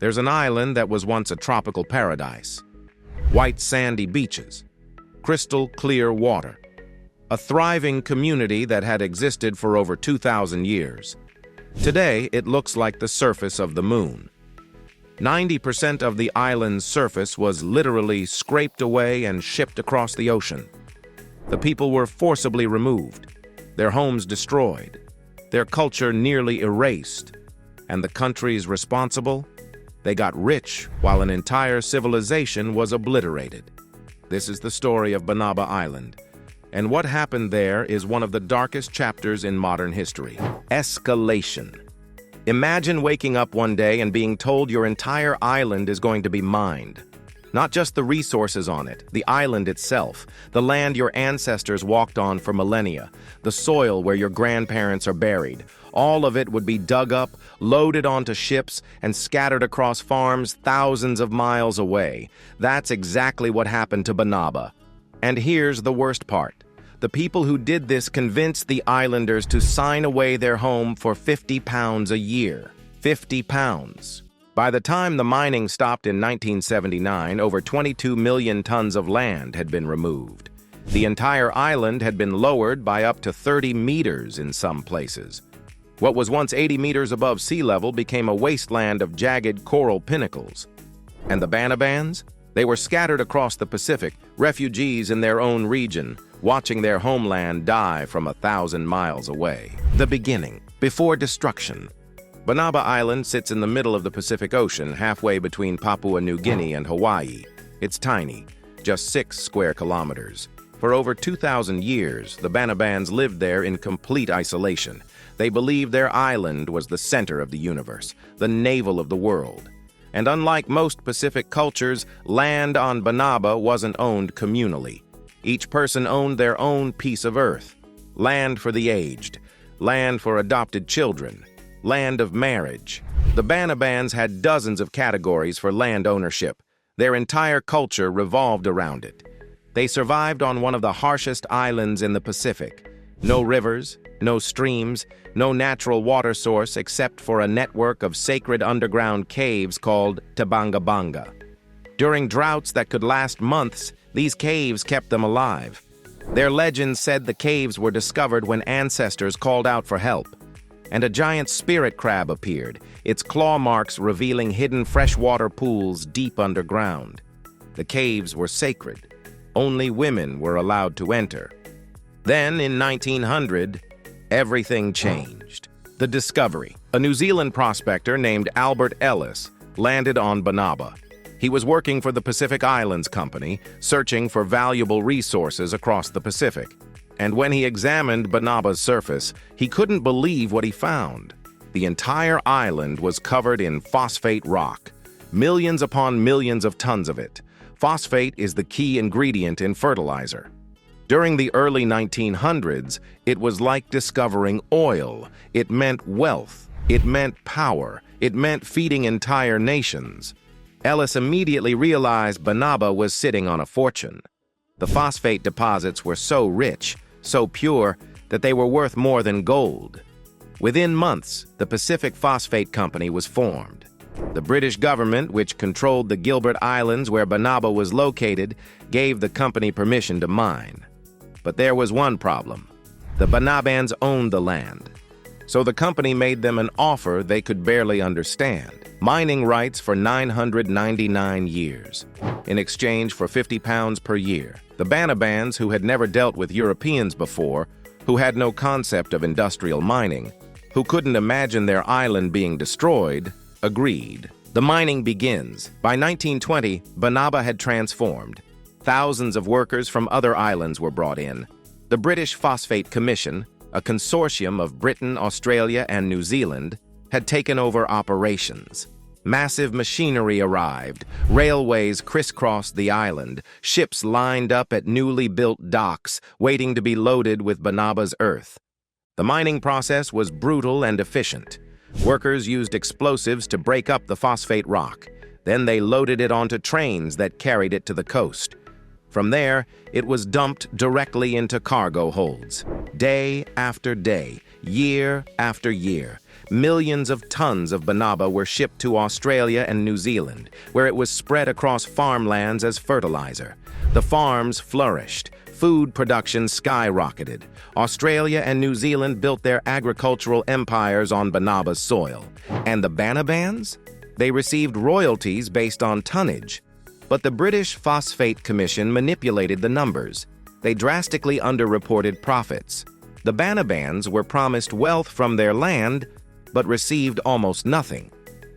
There's an island that was once a tropical paradise. White sandy beaches, crystal clear water. A thriving community that had existed for over 2,000 years. Today, it looks like the surface of the moon. 90% of the island's surface was literally scraped away and shipped across the ocean. The people were forcibly removed, their homes destroyed, their culture nearly erased. And the countries responsible? They got rich while an entire civilization was obliterated. This is the story of Banaba Island. And what happened there is one of the darkest chapters in modern history. Escalation. Imagine waking up one day and being told your entire island is going to be mined. Not just the resources on it, the island itself, the land your ancestors walked on for millennia, the soil where your grandparents are buried. All of it would be dug up, loaded onto ships, and scattered across farms thousands of miles away. That's exactly what happened to Banaba. And here's the worst part. The people who did this convinced the islanders to sign away their home for £50 a year. £50. By the time the mining stopped in 1979, over 22 million tons of land had been removed. The entire island had been lowered by up to 30 meters in some places. What was once 80 meters above sea level became a wasteland of jagged coral pinnacles. And the Banabans? They were scattered across the Pacific, refugees in their own region, watching their homeland die from 1,000 miles away. The beginning, before destruction. Banaba Island sits in the middle of the Pacific Ocean, halfway between Papua New Guinea and Hawaii. It's tiny, just 6 square kilometers. For over 2,000 years, the Banabans lived there in complete isolation. They believed their island was the center of the universe, the navel of the world. And unlike most Pacific cultures, land on Banaba wasn't owned communally. Each person owned their own piece of earth. Land for the aged, land for adopted children, land of marriage. The Banabans had dozens of categories for land ownership. Their entire culture revolved around it. They survived on one of the harshest islands in the Pacific. No rivers, no streams, no natural water source except for a network of sacred underground caves called Tabangabanga. During droughts that could last months, these caves kept them alive. Their legends said the caves were discovered when ancestors called out for help. And a giant spirit crab appeared, its claw marks revealing hidden freshwater pools deep underground. The caves were sacred. Only women were allowed to enter. Then, in 1900, everything changed. The discovery. A New Zealand prospector named Albert Ellis landed on Banaba. He was working for the Pacific Islands Company, searching for valuable resources across the Pacific. And when he examined Banaba's surface, he couldn't believe what he found. The entire island was covered in phosphate rock, millions upon millions of tons of it. Phosphate is the key ingredient in fertilizer. During the early 1900s, it was like discovering oil. It meant wealth. It meant power. It meant feeding entire nations. Ellis immediately realized Banaba was sitting on a fortune. The phosphate deposits were so rich, so pure, that they were worth more than gold. Within months, the Pacific Phosphate Company was formed. The British government, which controlled the Gilbert Islands where Banaba was located, gave the company permission to mine. But there was one problem. The Banabans owned the land. So the company made them an offer they could barely understand. Mining rights for 999 years, in exchange for £50 per year. The Banabans, who had never dealt with Europeans before, who had no concept of industrial mining, who couldn't imagine their island being destroyed, agreed. The mining begins. By 1920, Banaba had transformed. Thousands of workers from other islands were brought in. The British Phosphate Commission, a consortium of Britain, Australia, and New Zealand, had taken over operations. Massive machinery arrived, railways crisscrossed the island, ships lined up at newly built docks, waiting to be loaded with Banaba's earth. The mining process was brutal and efficient. Workers used explosives to break up the phosphate rock. Then they loaded it onto trains that carried it to the coast. From there, it was dumped directly into cargo holds. Day after day, year after year, millions of tons of Banaba were shipped to Australia and New Zealand, where it was spread across farmlands as fertilizer. The farms flourished. Food production skyrocketed. Australia and New Zealand built their agricultural empires on Banaba's soil. And the Banabans? They received royalties based on tonnage. But the British Phosphate Commission manipulated the numbers. They drastically underreported profits. The Banabans were promised wealth from their land, but received almost nothing.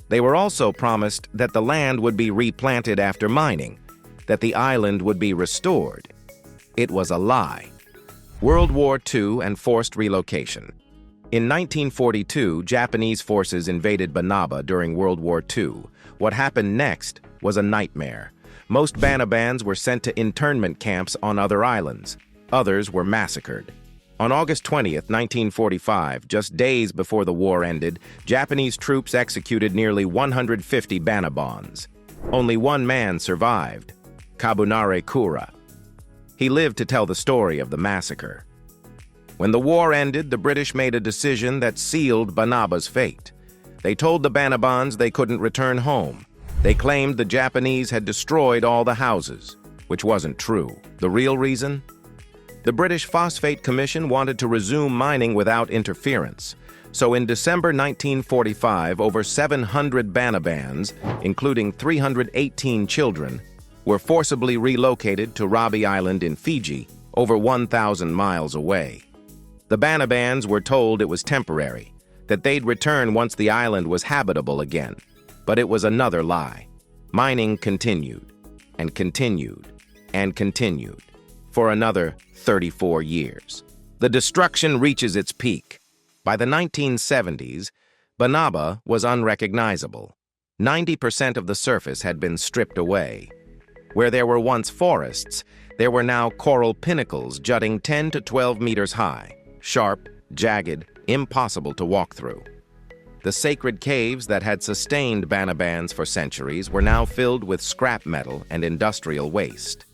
They were also promised that the land would be replanted after mining, that the island would be restored. It was a lie. World War II and forced relocation. In 1942, Japanese forces invaded Banaba during World War II. What happened next was a nightmare. Most Banabans were sent to internment camps on other islands. Others were massacred. On August 20th, 1945, just days before the war ended, Japanese troops executed nearly 150 Banabans. Only one man survived, Kabunare Kura. He lived to tell the story of the massacre. When the war ended, the British made a decision that sealed Banaba's fate. They told the Banabans they couldn't return home. They claimed the Japanese had destroyed all the houses, which wasn't true. The real reason? The British Phosphate Commission wanted to resume mining without interference. So in December 1945, over 700 Banabans, including 318 children, were forcibly relocated to Banaba Island in Fiji, over 1,000 miles away. The Banabans were told it was temporary, that they'd return once the island was habitable again. But it was another lie. Mining continued, and continued, and continued, for another 34 years. The destruction reaches its peak. By the 1970s, Banaba was unrecognizable. 90% of the surface had been stripped away. Where there were once forests, there were now coral pinnacles jutting 10 to 12 meters high, sharp, jagged, impossible to walk through. The sacred caves that had sustained Banabans for centuries were now filled with scrap metal and industrial waste.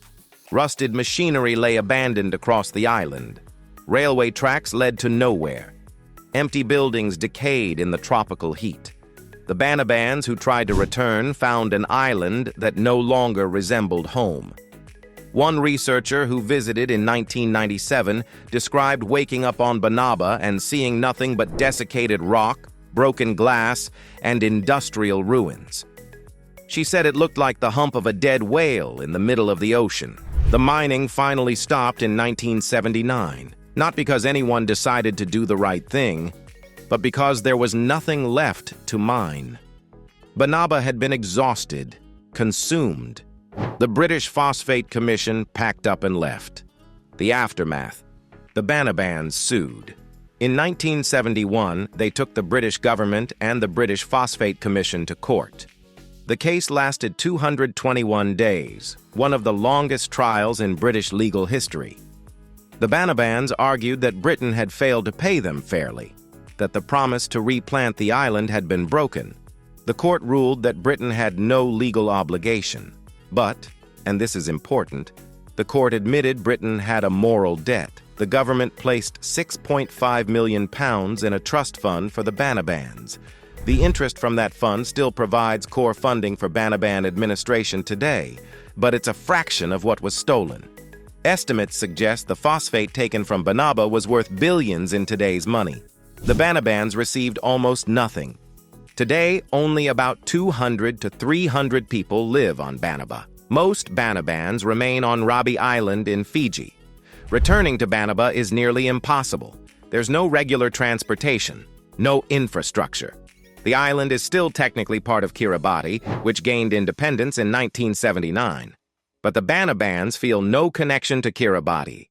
Rusted machinery lay abandoned across the island. Railway tracks led to nowhere. Empty buildings decayed in the tropical heat. The Banabans who tried to return found an island that no longer resembled home. One researcher who visited in 1997 described waking up on Banaba and seeing nothing but desiccated rock, broken glass, and industrial ruins. She said it looked like the hump of a dead whale in the middle of the ocean. The mining finally stopped in 1979, not because anyone decided to do the right thing, but because there was nothing left to mine. Banaba had been exhausted, consumed. The British Phosphate Commission packed up and left. The aftermath. The Banabans sued. In 1971, they took the British government and the British Phosphate Commission to court. The case lasted 221 days, one of the longest trials in British legal history. The Banabans argued that Britain had failed to pay them fairly, that the promise to replant the island had been broken. The court ruled that Britain had no legal obligation. But, and this is important, the court admitted Britain had a moral debt. The government placed £6.5 million in a trust fund for the Banabans. The interest from that fund still provides core funding for Banaban administration today, but it's a fraction of what was stolen. Estimates suggest the phosphate taken from Banaba was worth billions in today's money. The Banabans received almost nothing. Today, only about 200 to 300 people live on Banaba. Most Banabans remain on Banaba Island in Fiji. Returning to Banaba is nearly impossible. There's no regular transportation, no infrastructure. The island is still technically part of Kiribati, which gained independence in 1979. But the Banabans feel no connection to Kiribati.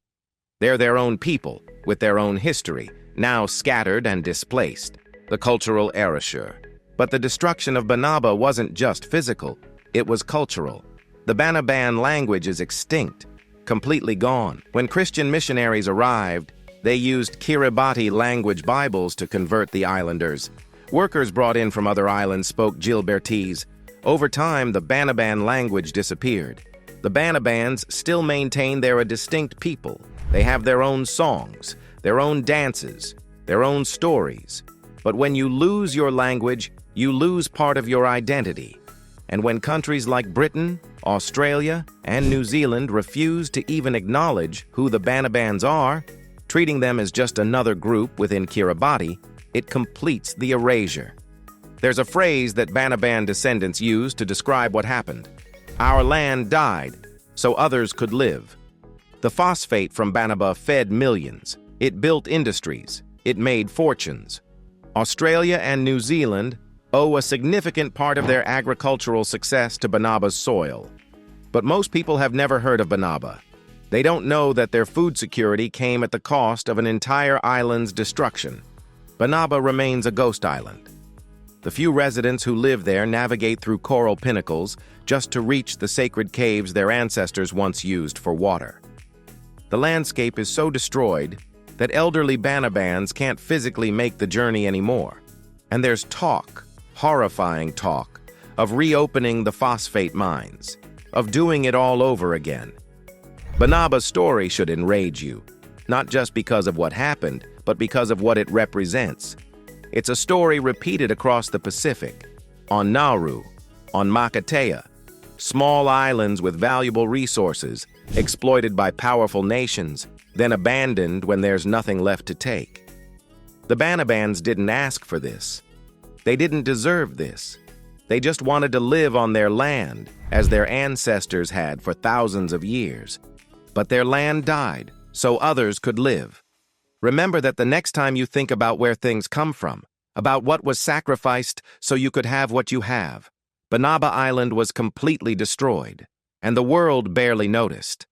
They're their own people, with their own history, now scattered and displaced. The cultural erasure. But the destruction of Banaba wasn't just physical, it was cultural. The Banaban language is extinct, completely gone. When Christian missionaries arrived, they used Kiribati language Bibles to convert the islanders. Workers brought in from other islands spoke Gilbertese. Over time, the Banaban language disappeared. The Banabans still maintain they're a distinct people. They have their own songs, their own dances, their own stories. But when you lose your language, you lose part of your identity. And when countries like Britain, Australia, and New Zealand refuse to even acknowledge who the Banabans are, treating them as just another group within Kiribati, it completes the erasure. There's a phrase that Banaban descendants use to describe what happened. Our land died, so others could live. The phosphate from Banaba fed millions. It built industries. It made fortunes. Australia and New Zealand owe a significant part of their agricultural success to Banaba's soil. But most people have never heard of Banaba. They don't know that their food security came at the cost of an entire island's destruction. Banaba remains a ghost island. The few residents who live there navigate through coral pinnacles just to reach the sacred caves their ancestors once used for water. The landscape is so destroyed that elderly Banabans can't physically make the journey anymore. And there's talk, horrifying talk, of reopening the phosphate mines, of doing it all over again. Banaba's story should enrage you, not just because of what happened, but because of what it represents. It's a story repeated across the Pacific, on Nauru, on Makatea, small islands with valuable resources, exploited by powerful nations, then abandoned when there's nothing left to take. The Banabans didn't ask for this. They didn't deserve this. They just wanted to live on their land, as their ancestors had for thousands of years. But their land died, so others could live. Remember that the next time you think about where things come from, about what was sacrificed so you could have what you have, Banaba Island was completely destroyed, and the world barely noticed.